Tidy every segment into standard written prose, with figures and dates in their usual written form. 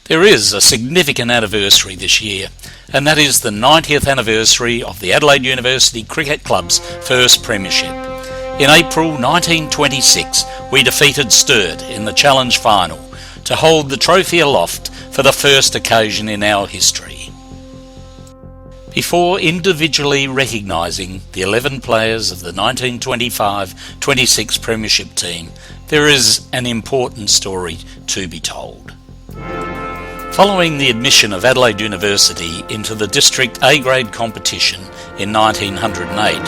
There is a significant anniversary this year, and that is the 90th anniversary of the Adelaide University Cricket Club's first premiership. In April 1926, we defeated Sturt in the Challenge Final to hold the trophy aloft for the first occasion in our history. Before individually recognising the 11 players of the 1925-26 Premiership team, there is an important story to be told. Following the admission of Adelaide University into the district A-grade competition in 1908,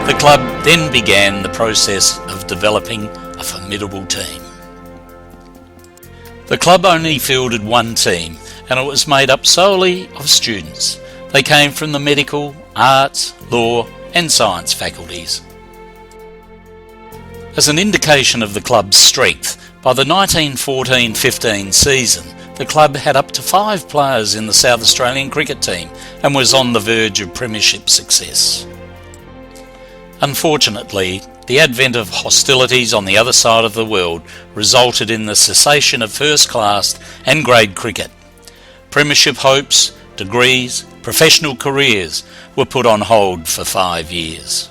the club then began the process of developing a formidable team. The club only fielded one team, and it was made up solely of students. They came from the medical, arts, law and science faculties. As an indication of the club's strength, by the 1914-15 season, the club had up to 5 players in the South Australian cricket team and was on the verge of premiership success. Unfortunately, the advent of hostilities on the other side of the world resulted in the cessation of first-class and grade cricket. Premiership hopes, degrees, professional careers were put on hold for 5 years.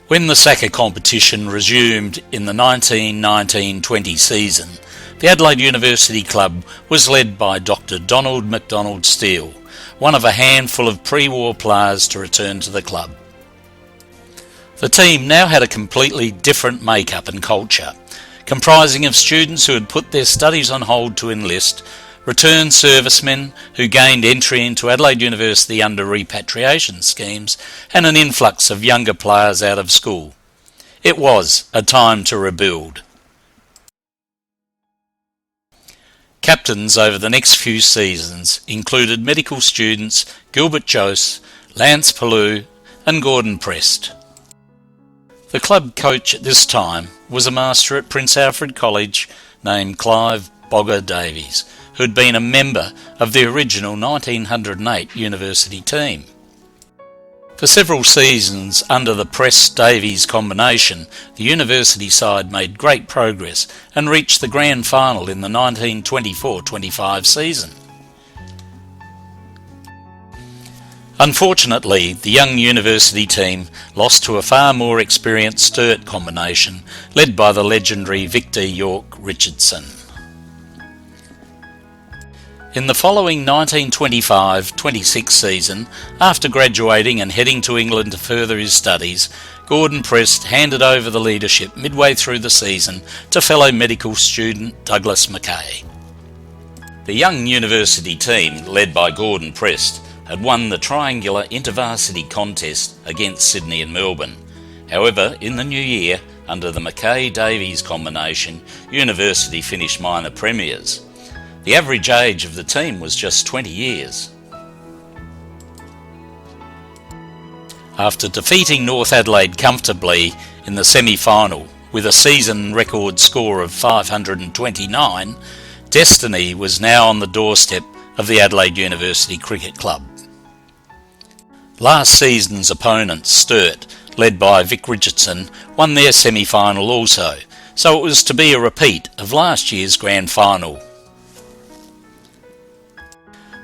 When the soccer competition resumed in the 1919-20 season, the Adelaide University Club was led by Dr. Donald MacDonald Steele, one of a handful of pre-war players to return to the club. The team now had a completely different makeup and culture, comprising of students who had put their studies on hold to enlist, returned servicemen who gained entry into Adelaide University under repatriation schemes, and an influx of younger players out of school. It was a time to rebuild. Captains over the next few seasons included medical students Gilbert Jose, Lance Pellew and Gordon Prest. The club coach at this time was a master at Prince Alfred College named Clive Bogger Davies, who had been a member of the original 1908 university team. For several seasons under the Prest-Davies combination, the university side made great progress and reached the grand final in the 1924-25 season. Unfortunately, the young university team lost to a far more experienced Sturt combination led by the legendary Victor York Richardson. In the following 1925-26 season, after graduating and heading to England to further his studies, Gordon Prest handed over the leadership midway through the season to fellow medical student Douglas Mackay. The young university team, led by Gordon Prest, had won the triangular intervarsity contest against Sydney and Melbourne. However, in the new year, under the Mackay-Davies combination, university finished minor premiers. The average age of the team was just 20 years. After defeating North Adelaide comfortably in the semi-final with a season record score of 529, destiny was now on the doorstep of the Adelaide University Cricket Club. Last season's opponent, Sturt, led by Vic Richardson, won their semi-final also, so it was to be a repeat of last year's grand final.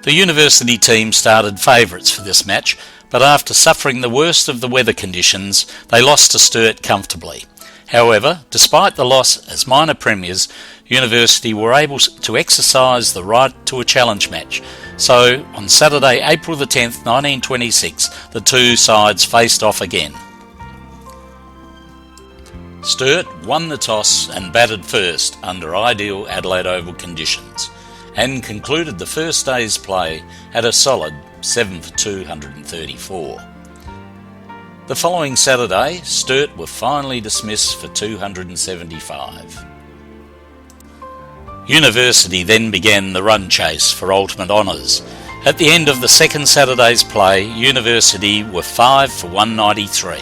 The university team started favourites for this match, but after suffering the worst of the weather conditions, they lost to Sturt comfortably. However, despite the loss as minor premiers, university were able to exercise the right to a challenge match. So, on Saturday, April the 10th, 1926, the two sides faced off again. Sturt won the toss and batted first under ideal Adelaide Oval conditions, and concluded the first day's play at a solid 7 for 234. The following Saturday, Sturt were finally dismissed for 275. University then began the run chase for ultimate honours. At the end of the second Saturday's play, University were 5 for 193.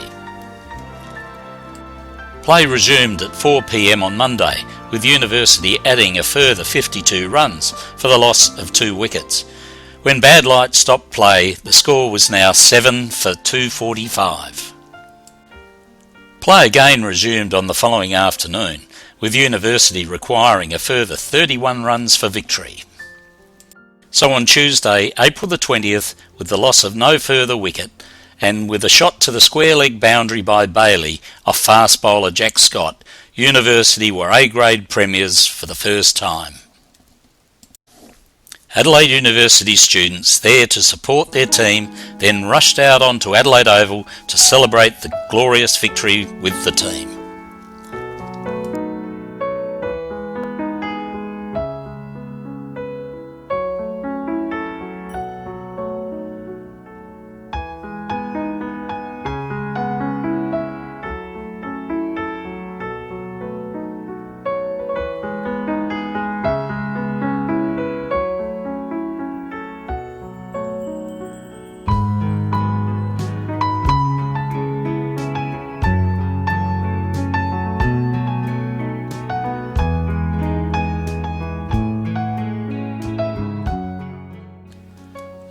Play resumed at 4 p.m. on Monday, with University adding a further 52 runs for the loss of 2 wickets. When bad light stopped play, the score was now 7 for 245. Play again resumed on the following afternoon, with University requiring a further 31 runs for victory. So on Tuesday, April the 20th, with the loss of no further wicket, and with a shot to the square leg boundary by Bailey off fast bowler Jack Scott, University were A-grade premiers for the first time. Adelaide University students there to support their team then rushed out onto Adelaide Oval to celebrate the glorious victory with the team.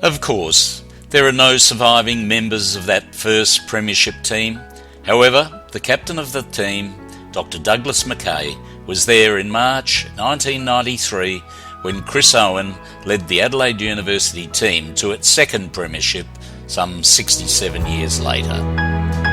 Of course, there are no surviving members of that first Premiership team. However, the captain of the team, Dr. Douglas Mackay, was there in March 1993 when Chris Owen led the Adelaide University team to its second Premiership some 67 years later.